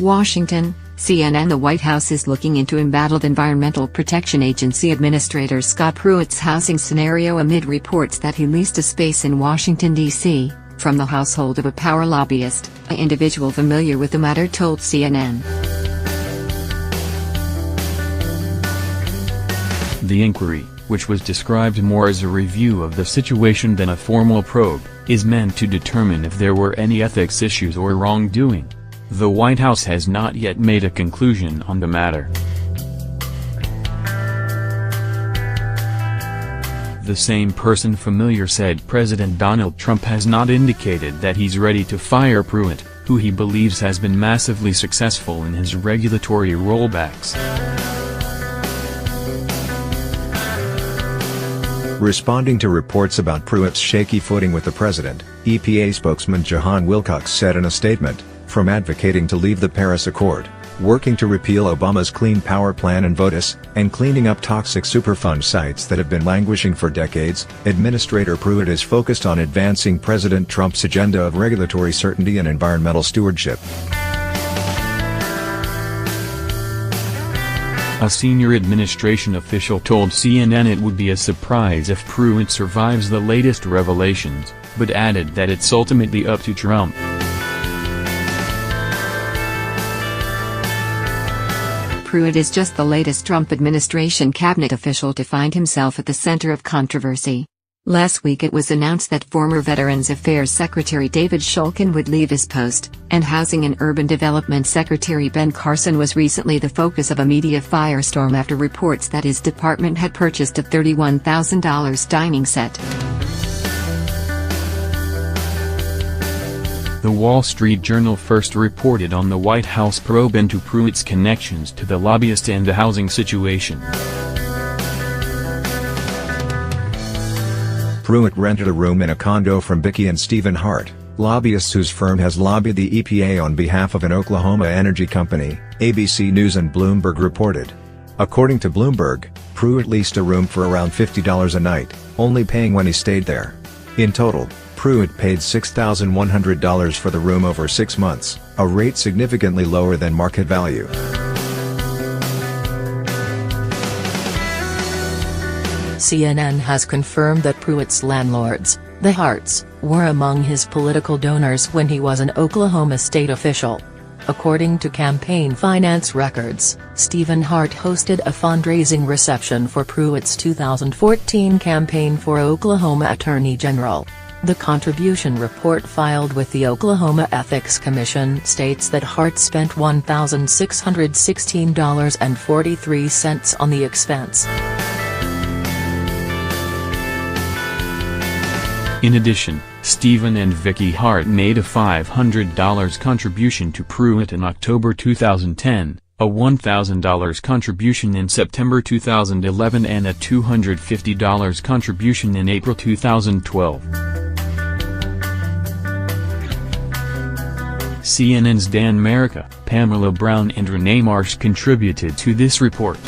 Washington, CNN. The White House is looking into embattled Environmental Protection Agency Administrator Scott Pruitt's housing scenario amid reports that he leased a space in Washington, D.C., from the household of a power lobbyist. An individual familiar with the matter told CNN. The inquiry, which was described more as a review of the situation than a formal probe, is meant to determine if there were any ethics issues or wrongdoing. The White House has not yet made a conclusion on the matter. The same person familiar said President Donald Trump has not indicated that he's ready to fire Pruitt, who he believes has been massively successful in his regulatory rollbacks. Responding to reports about Pruitt's shaky footing with the president, EPA spokesman Jahan Wilcox said in a statement, "From advocating to leave the Paris Accord, working to repeal Obama's Clean Power Plan and VOTUS, and cleaning up toxic Superfund sites that have been languishing for decades, Administrator Pruitt is focused on advancing President Trump's agenda of regulatory certainty and environmental stewardship." A senior administration official told CNN it would be a surprise if Pruitt survives the latest revelations, but added that it's ultimately up to Trump. Pruitt is just the latest Trump administration cabinet official to find himself at the center of controversy. Last week it was announced that former Veterans Affairs Secretary David Shulkin would leave his post, and Housing and Urban Development Secretary Ben Carson was recently the focus of a media firestorm after reports that his department had purchased a $31,000 dining set. The Wall Street Journal first reported on the White House probe into Pruitt's connections to the lobbyist and the housing situation. Pruitt rented a room in a condo from Vicki and Stephen Hart, lobbyists whose firm has lobbied the EPA on behalf of an Oklahoma energy company, ABC News and Bloomberg reported. According to Bloomberg, Pruitt leased a room for around $50 a night, only paying when he stayed there. In total, Pruitt paid $6,100 for the room over 6 months, a rate significantly lower than market value. CNN has confirmed that Pruitt's landlords, the Harts, were among his political donors when he was an Oklahoma state official. According to campaign finance records, Stephen Hart hosted a fundraising reception for Pruitt's 2014 campaign for Oklahoma Attorney General. The contribution report filed with the Oklahoma Ethics Commission states that Hart spent $1,616.43 on the expense. In addition, Stephen and Vicki Hart made a $500 contribution to Pruitt in October 2010, a $1,000 contribution in September 2011 and a $250 contribution in April 2012. CNN's Dan Merica, Pamela Brown and Renee Marsh contributed to this report.